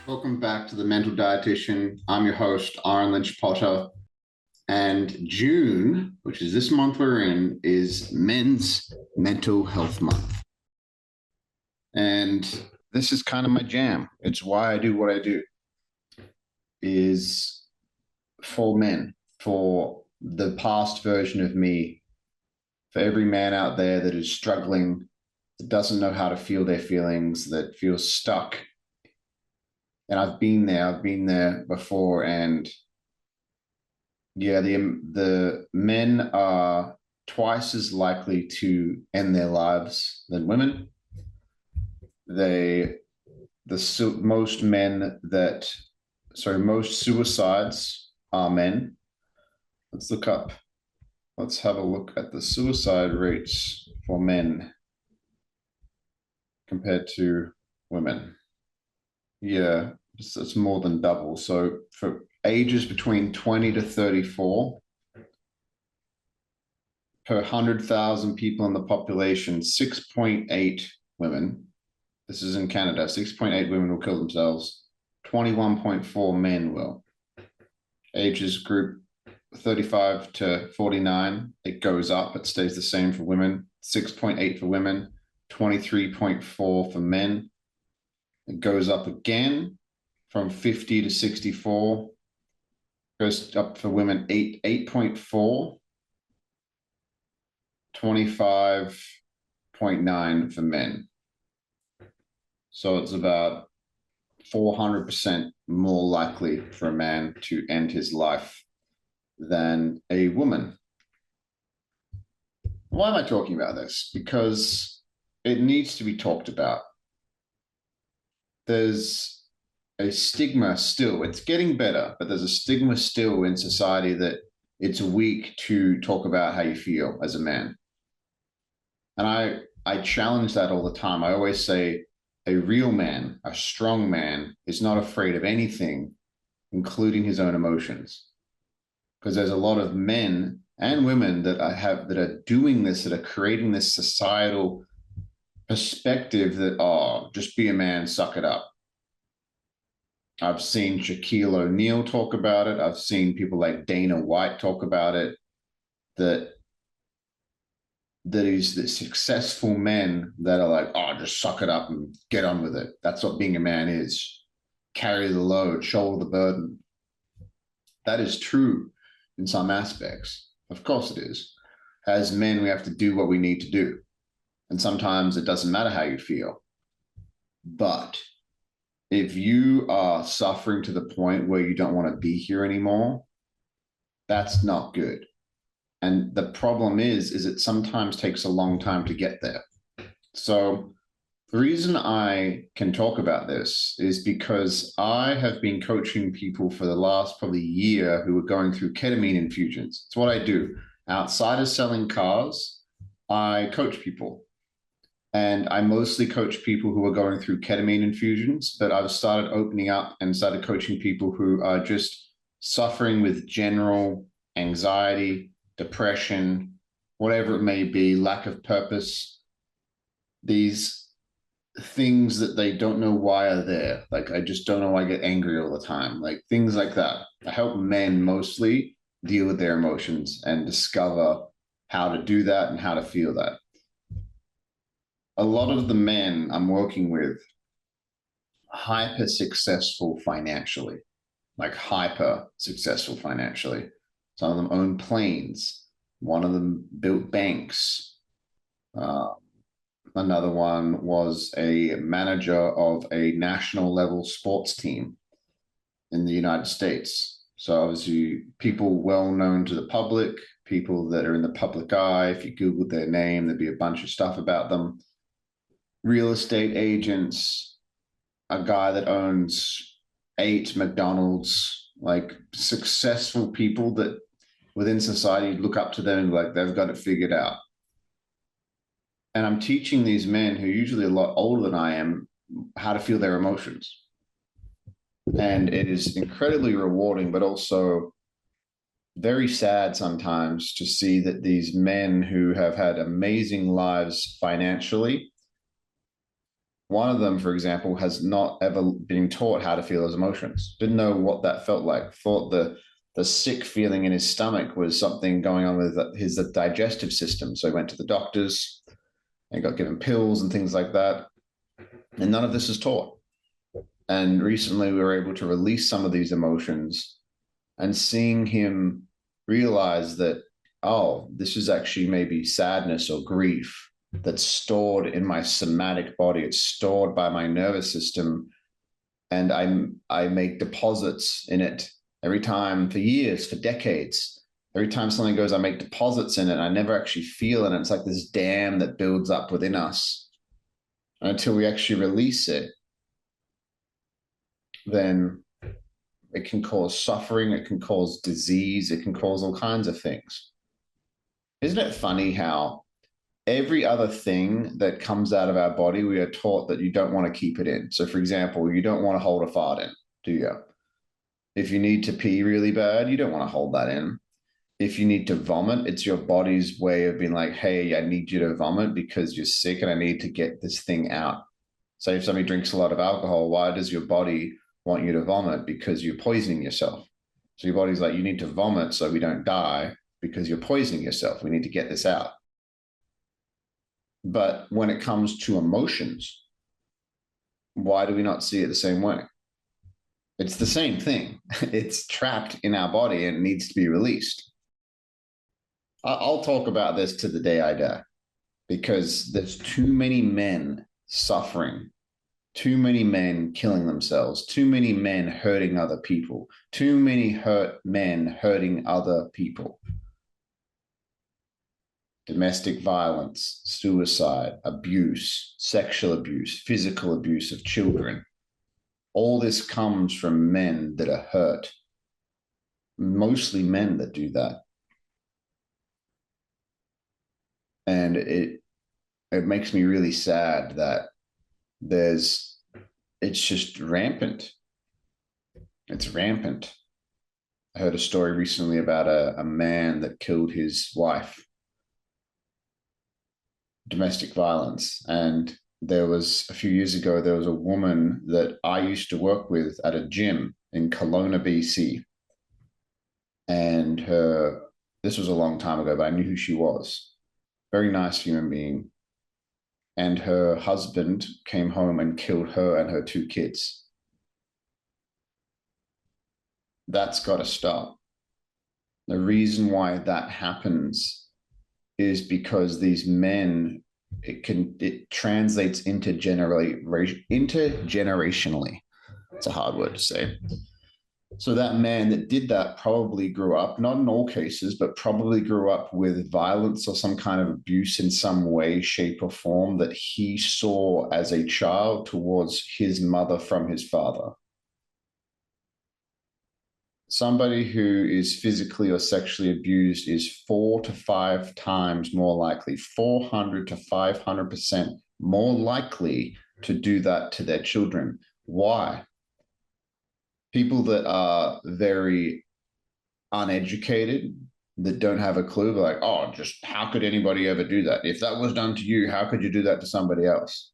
Welcome back to the Mental Dietitian. I'm your host, Ahren Lynch-Potter. And June, which is this month we're in, is Men's Mental Health Month. And this is kind of my jam. It's why I do what I do, is for men, for the past version of me, for every man out there that is struggling, that doesn't know how to feel their feelings, that feels stuck. And I've been there before. And yeah, the men are twice as likely to end their lives than women. Most suicides are men. Let's have a look at the suicide rates for men compared to women. Yeah, it's more than double. So for ages between 20 to 34, per 100,000 people in the population, 6.8 women, this is in Canada, 6.8 women will kill themselves, 21.4 men will. Ages group 35 to 49, it goes up, it stays the same for women, 6.8 for women, 23.4 for men. It goes up again from 50 to 64, goes up for women 8.4, 25.9 for men. So it's about 400% more likely for a man to end his life than a woman. Why am I talking about this? Because it needs to be talked about. There's a stigma still. It's getting better, but there's a stigma still in society that it's weak to talk about how you feel as a man. And I challenge that all the time. I always say a real man, a strong man, is not afraid of anything, including his own emotions. Because there's a lot of men and women that are doing this, that are creating this societal perspective that, oh, just be a man, suck it up. I've seen Shaquille O'Neal talk about it. I've seen people like Dana White talk about it, that is the successful men that are like, oh, just suck it up and get on with it. That's what being a man is. Carry the load, shoulder the burden. That is true in some aspects. Of course it is. As men, we have to do what we need to do. And sometimes it doesn't matter how you feel. But if you are suffering to the point where you don't want to be here anymore, that's not good. And the problem is it sometimes takes a long time to get there. So the reason I can talk about this is because I have been coaching people for the last probably year who are going through ketamine infusions. It's what I do. Outside of selling cars, I coach people. And I mostly coach people who are going through ketamine infusions, but I've started opening up and started coaching people who are just suffering with general anxiety, depression, whatever it may be, lack of purpose, these things that they don't know why are there. Like, I just don't know why I get angry all the time. Like things like that. I help men mostly deal with their emotions and discover how to do that and how to feel that. A lot of the men I'm working with, hyper successful financially, like hyper successful financially. Some of them own planes. One of them built banks. Another one was a manager of a national level sports team in the United States. So obviously people well known to the public, people that are in the public eye. If you Googled their name, there'd be a bunch of stuff about them. Real estate agents, a guy that owns 8 McDonald's, like successful people that within society look up to them like they've got it figured out. And I'm teaching these men who are usually a lot older than I am how to feel their emotions. And it is incredibly rewarding, but also very sad sometimes to see that these men who have had amazing lives financially One of them, for example, has not ever been taught how to feel his emotions. Didn't know what that felt like. Thought the sick feeling in his stomach was something going on with his digestive system. So he went to the doctors and got given pills and things like that. And none of this is taught. And recently we were able to release some of these emotions, and seeing him realize that, oh, this is actually maybe sadness or grief that's stored in my somatic body. It's stored by my nervous system. And I make deposits in it every time, for years, for decades. Every time something goes, I make deposits in it. I never actually feel it. And it's like this dam that builds up within us. And until we actually release it, then it can cause suffering, it can cause disease, it can cause all kinds of things. Isn't it funny how every other thing that comes out of our body, we are taught that you don't want to keep it in. So, for example, you don't want to hold a fart in, do you? If you need to pee really bad, you don't want to hold that in. If you need to vomit, it's your body's way of being like, hey, I need you to vomit because you're sick and I need to get this thing out. So if somebody drinks a lot of alcohol, why does your body want you to vomit? Because you're poisoning yourself. So your body's like, you need to vomit so we don't die because you're poisoning yourself. We need to get this out. But when it comes to emotions, why do we not see it the same way? It's the same thing. It's trapped in our body and it needs to be released. I'll talk about this to the day I die, because there's too many men suffering, too many men killing themselves, too many men hurting other people, too many men hurting other people. Domestic violence, suicide, abuse, sexual abuse, physical abuse of children. All this comes from men that are hurt. Mostly men that do that. And it makes me really sad that it's just rampant. It's rampant. I heard a story recently about a man that killed his wife. Domestic violence. And there was, a few years ago, there was a woman that I used to work with at a gym in Kelowna, BC. And this was a long time ago, but I knew who she was. Very nice human being. And her husband came home and killed her and her 2 kids. That's got to stop. The reason why that happens is because these men, it translates intergenerationally. It's a hard word to say. So that man that did that probably grew up, not in all cases, but probably grew up with violence or some kind of abuse in some way, shape, or form that he saw as a child towards his mother from his father. Somebody who is physically or sexually abused is 4 to 5 times more likely, 400 to 500% more likely to do that to their children. Why? People that are very uneducated, that don't have a clue, they're like, oh, just how could anybody ever do that? If that was done to you, how could you do that to somebody else?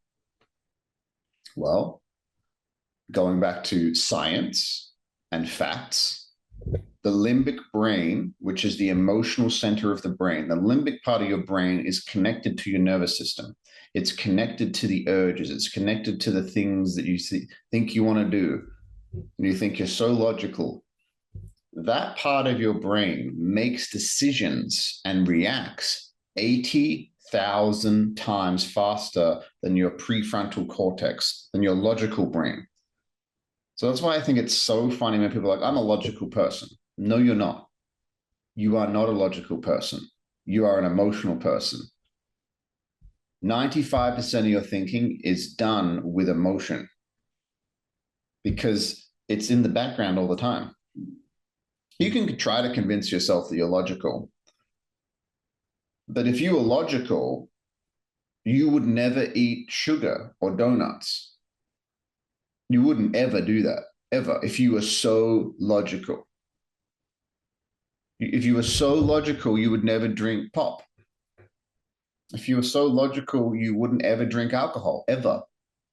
Well, going back to science and facts, the limbic brain, which is the emotional center of the brain, the limbic part of your brain is connected to your nervous system. It's connected to the urges. It's connected to the things that you think you want to do. And you think you're so logical. That part of your brain makes decisions and reacts 80,000 times faster than your prefrontal cortex, than your logical brain. So that's why I think it's so funny when people are like, I'm a logical person. No, you're not. You are not a logical person. You are an emotional person. 95% of your thinking is done with emotion because it's in the background all the time. You can try to convince yourself that you're logical. But if you were logical, you would never eat sugar or donuts. You wouldn't ever do that, ever, if you were so logical. If you were so logical, you would never drink pop. If you were so logical, you wouldn't ever drink alcohol, ever.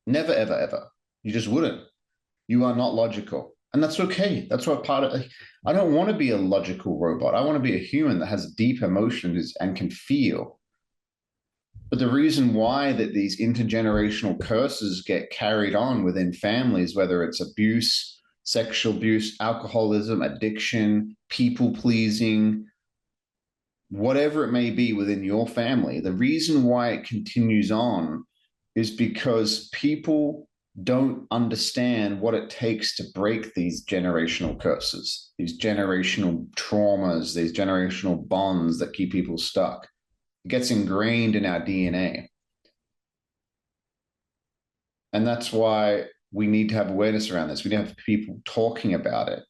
Never, ever, ever. You just wouldn't. You are not logical. And that's okay. That's what part of, I don't want to be a logical robot. I want to be a human that has deep emotions and can feel. But the reason why that these intergenerational curses get carried on within families, whether it's abuse, sexual abuse, alcoholism, addiction, people pleasing, whatever it may be within your family, the reason why it continues on is because people don't understand what it takes to break these generational curses, these generational traumas, these generational bonds that keep people stuck. It gets ingrained in our DNA. And that's why we need to have awareness around this. We need to have people talking about it.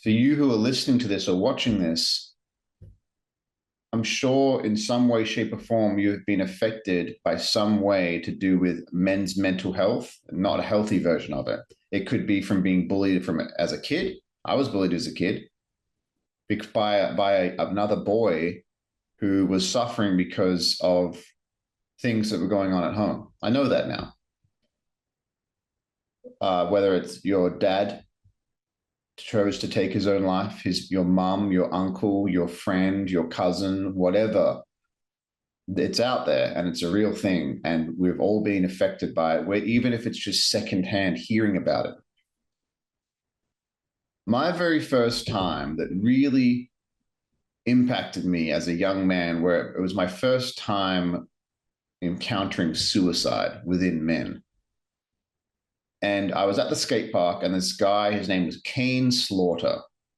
For you who are listening to this or watching this, I'm sure in some way, shape, or form, you've been affected by some way to do with men's mental health, not a healthy version of it. It could be from being bullied from as a kid. I was bullied as a kid by another boy who was suffering because of things that were going on at home. I know that now. Whether it's your dad chose to take his own life, your mum, your uncle, your friend, your cousin, whatever, it's out there and it's a real thing. And we've all been affected by it, where even if it's just secondhand hearing about it. My very first time that really impacted me as a young man, where it was my first time encountering suicide within men. And I was at the skate park, and this guy, his name was Kane Slaughter.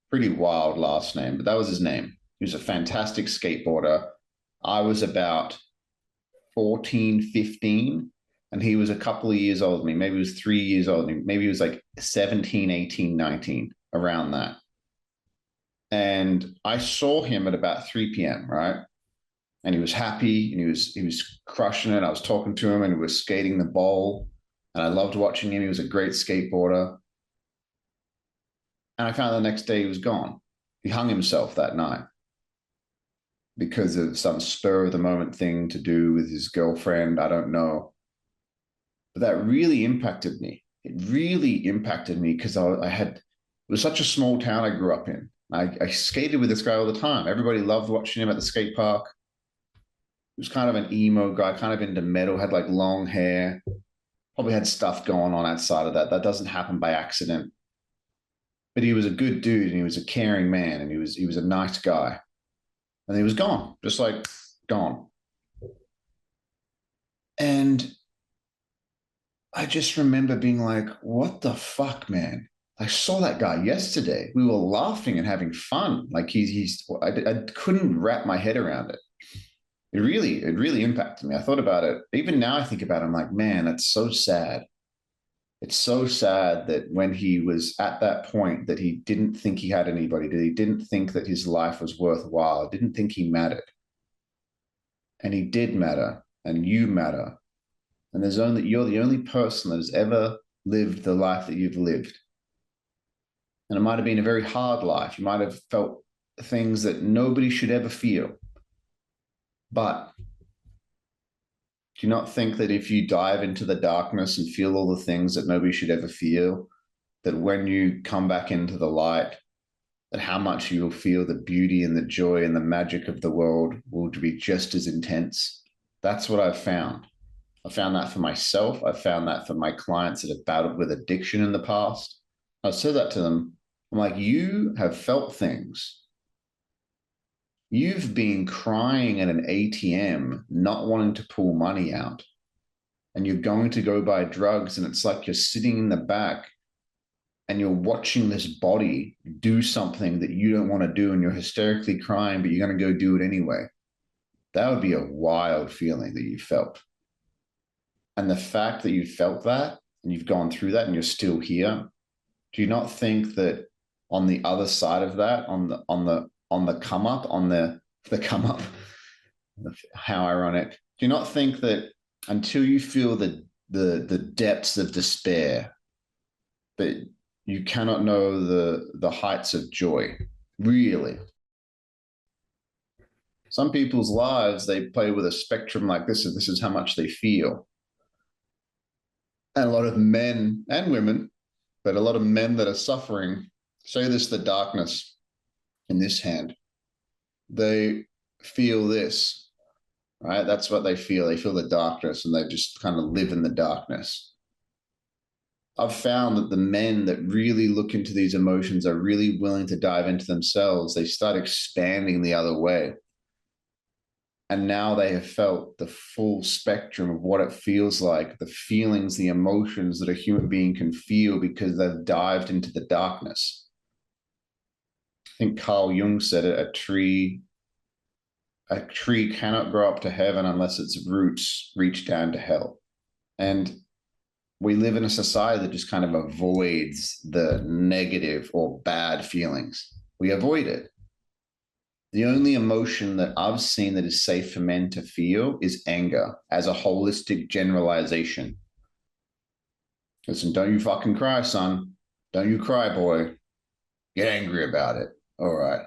Pretty wild last name, but that was his name. He was a fantastic skateboarder. I was about 14, 15, and he was a couple of years older than me. Maybe he was 3 years older than me. Maybe he was like 17, 18, 19, around that. And I saw him at about 3 p.m., right? And he was happy and he was crushing it. I was talking to him and he was skating the bowl. And I loved watching him. He was a great skateboarder. And I found the next day he was gone. He hung himself that night because of some spur of the moment thing to do with his girlfriend. I don't know. But that really impacted me. It really impacted me because it was such a small town I grew up in. I skated with this guy all the time. Everybody loved watching him at the skate park. He was kind of an emo guy, kind of into metal, had like long hair, probably had stuff going on outside of that. That doesn't happen by accident. But he was a good dude and he was a caring man and he was a nice guy. And he was gone, just like gone. And I just remember being like, what the fuck, man? I saw that guy yesterday. We were laughing and having fun. Like I couldn't wrap my head around it. It really impacted me. I thought about it. Even now I think about it, I'm like, man, that's so sad. It's so sad that when he was at that point that he didn't think he had anybody, that he didn't think that his life was worthwhile, didn't think he mattered. And he did matter, and you matter. And you're the only person that has ever lived the life that you've lived. And it might have been a very hard life. You might have felt things that nobody should ever feel. But do you not think that if you dive into the darkness and feel all the things that nobody should ever feel, that when you come back into the light, that how much you'll feel the beauty and the joy and the magic of the world will be just as intense? That's what I've found. I found that for myself. I found that for my clients that have battled with addiction in the past. I said that to them. I'm like, you have felt things. You've been crying at an ATM, not wanting to pull money out, and you're going to go buy drugs, and it's like you're sitting in the back and you're watching this body do something that you don't want to do, and you're hysterically crying, but you're going to go do it anyway. That would be a wild feeling that you felt. And the fact that you felt that and you've gone through that and you're still here, do you not think that on the other side of that, on the come up, on the come up, how ironic, do you not think that until you feel the depths of despair, that you cannot know the heights of joy? Really, some people's lives, they play with a spectrum like this, and this is how much they feel. And a lot of men and women, but a lot of men that are suffering, say this, the darkness in this hand, they feel this, right? That's what they feel. They feel the darkness and they just kind of live in the darkness. I've found that the men that really look into these emotions are really willing to dive into themselves. They start expanding the other way. And now they have felt the full spectrum of what it feels like, the feelings, the emotions that a human being can feel because they've dived into the darkness. I think Carl Jung said it, a tree cannot grow up to heaven unless its roots reach down to hell. And we live in a society that just kind of avoids the negative or bad feelings. We avoid it. The only emotion that I've seen that is safe for men to feel is anger as a holistic generalization. Listen, don't you fucking cry, son. Don't you cry, boy. Get angry about it. All right.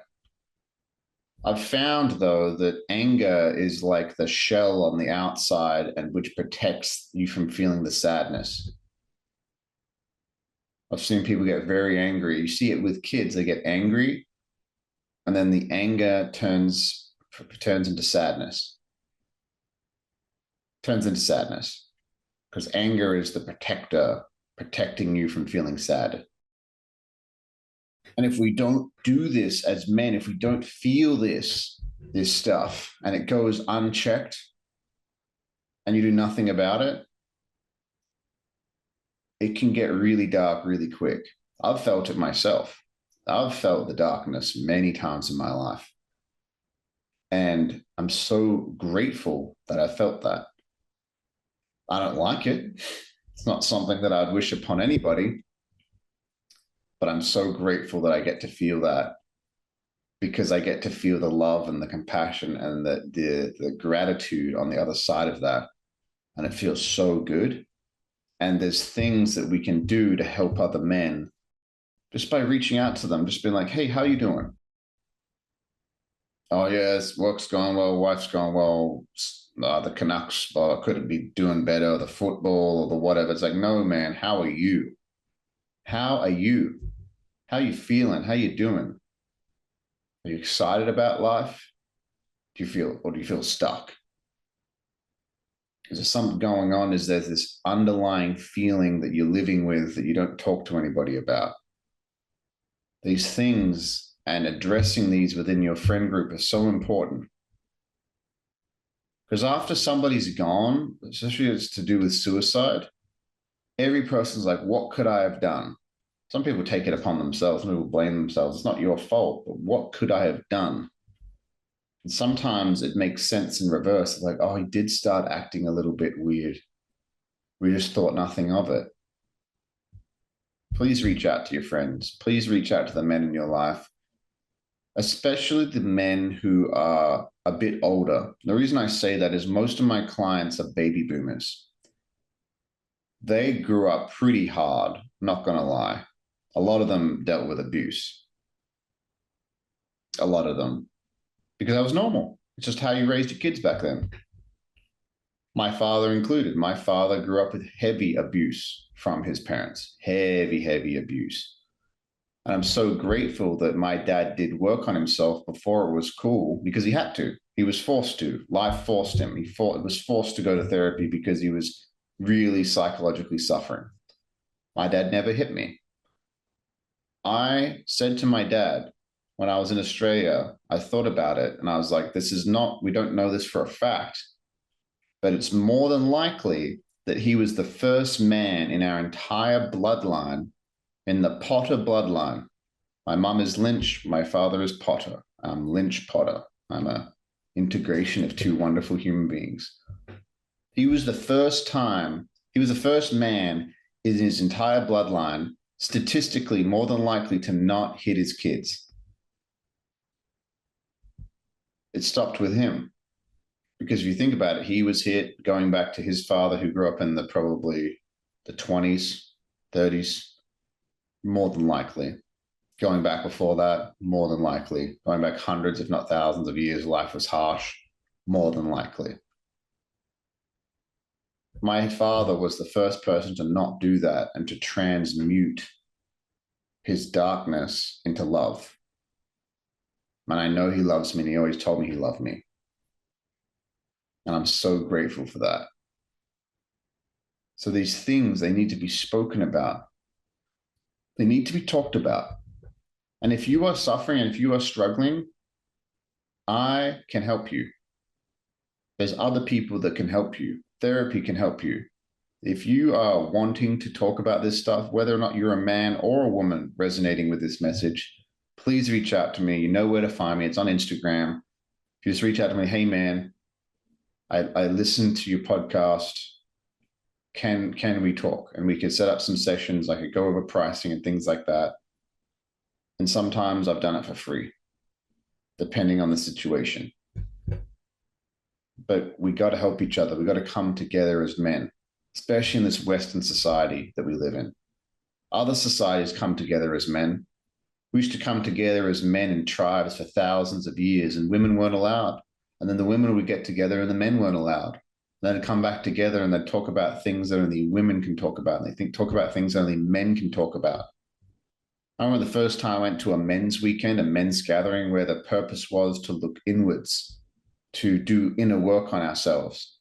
I've found, though, that anger is like the shell on the outside and which protects you from feeling the sadness. I've seen people get very angry. You see it with kids. They get angry, and then the anger turns into sadness. Turns into sadness because anger is the protector protecting you from feeling sad. And if we don't do this as men, if we don't feel this stuff and it goes unchecked and you do nothing about it, it can get really dark really quick. I've felt it myself. I've felt the darkness many times in my life. And I'm so grateful that I felt that. I don't like it. It's not something that I'd wish upon anybody, but I'm so grateful that I get to feel that because I get to feel the love and the compassion and the gratitude on the other side of that. And it feels so good. And there's things that we can do to help other men just by reaching out to them, just being like, hey, how you doing? Oh, yes, work's going well, wife's going well, the Canucks couldn't be doing better, the football or the whatever. It's like, no, man, how are you? How are you? How are you feeling? How are you doing? Are you excited about life? Do you feel stuck? Is there something going on? Is there this underlying feeling that you're living with that you don't talk to anybody about? These things and addressing these within your friend group are so important. Because after somebody's gone, especially if it's to do with suicide, every person's like, what could I have done? Some people take it upon themselves, some people blame themselves. It's not your fault, but what could I have done? And sometimes it makes sense in reverse. It's like, oh, he did start acting a little bit weird. We just thought nothing of it. Please reach out to your friends. Please reach out to the men in your life, especially the men who are a bit older. The reason I say that is most of my clients are baby boomers. They grew up pretty hard, not going to lie. A lot of them dealt with abuse. A lot of them. Because that was normal. It's just how you raised your kids back then. My father included. My father grew up with heavy abuse from his parents. Heavy, heavy abuse. And I'm so grateful that my dad did work on himself before it was cool because he had to. He was forced to. Life forced him. He was forced to go to therapy because he was really psychologically suffering. My dad never hit me. I said to my dad, when I was in Australia, I thought about it and I was like, we don't know this for a fact, but it's more than likely that he was the first man in our entire bloodline, in the Potter bloodline. My mum is Lynch, my father is Potter. I'm Lynch-Potter. I'm an integration of two wonderful human beings. He was the first man in his entire bloodline, statistically more than likely to not hit his kids. It stopped with him. Because if you think about it, he was hit going back to his father who grew up in probably the 20s, 30s, more than likely. Going back before that, more than likely. Going back hundreds, if not thousands of years, life was harsh, more than likely. My father was the first person to not do that and to transmute his darkness into love. And I know he loves me, and he always told me he loved me. And I'm so grateful for that. So these things, they need to be spoken about. They need to be talked about. And if you are suffering and if you are struggling, I can help you. There's other people that can help you. Therapy can help you. If you are wanting to talk about this stuff, whether or not you're a man or a woman resonating with this message, please reach out to me. You know where to find me. It's on Instagram. If you just reach out to me, hey man, I listened to your podcast. Can we talk? And we could set up some sessions. I could go over pricing and things like that. And sometimes I've done it for free, depending on the situation. But we got to help each other. We got to come together as men, especially in this Western society that we live in. Other societies come together as men. We used to come together as men in tribes for thousands of years, and women weren't allowed. And then the women would get together and the men weren't allowed. And they'd come back together and they'd talk about things that only women can talk about. And they talk about things that only men can talk about. I remember the first time I went to a men's weekend, a men's gathering, where the purpose was to look inwards, to do inner work on ourselves.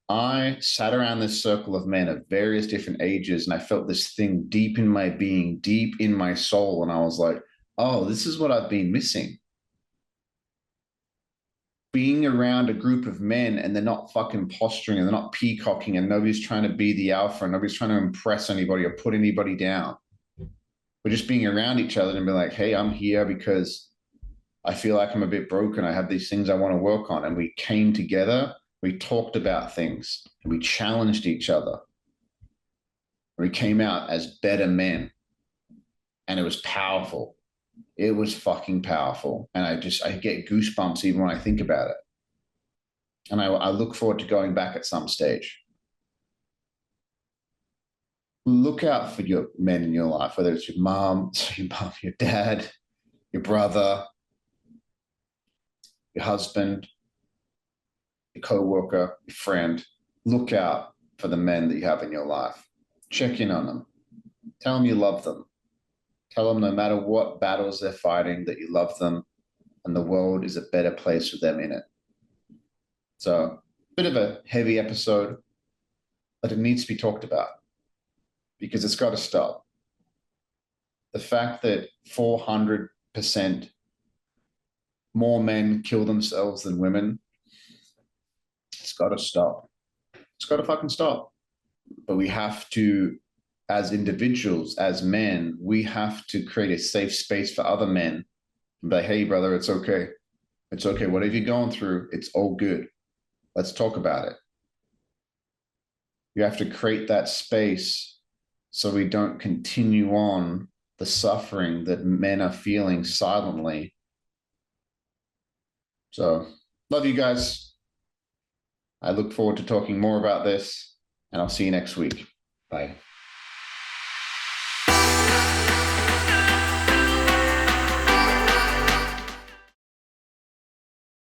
I sat around this circle of men of various different ages, and I felt this thing deep in my being, deep in my soul. And I was like, oh, this is what I've been missing. Being around a group of men and they're not fucking posturing and they're not peacocking and nobody's trying to be the alpha and nobody's trying to impress anybody or put anybody down. We're just being around each other and be like, hey, I'm here because I feel like I'm a bit broken. I have these things I want to work on. And we came together, we talked about things, and we challenged each other. We came out as better men. And it was powerful. It was fucking powerful. And I get goosebumps even when I think about it. And I look forward to going back at some stage. Look out for your men in your life, whether it's your mom, your dad, your brother, your husband, your co-worker, your friend. Look out for the men that you have in your life. Check in on them. Tell them you love them. Tell them no matter what battles they're fighting, that you love them and the world is a better place with them in it. So, bit of a heavy episode, but it needs to be talked about because it's got to stop. The fact that 400% more men kill themselves than women, it's got to stop. It's got to fucking stop. But we have to, as individuals, as men, we have to create a safe space for other men. But hey, brother, it's okay. It's okay. Whatever you're going through, it's all good. Let's talk about it. You have to create that space so we don't continue on the suffering that men are feeling silently. So, love you guys. I look forward to talking more about this, and I'll see you next week. Bye.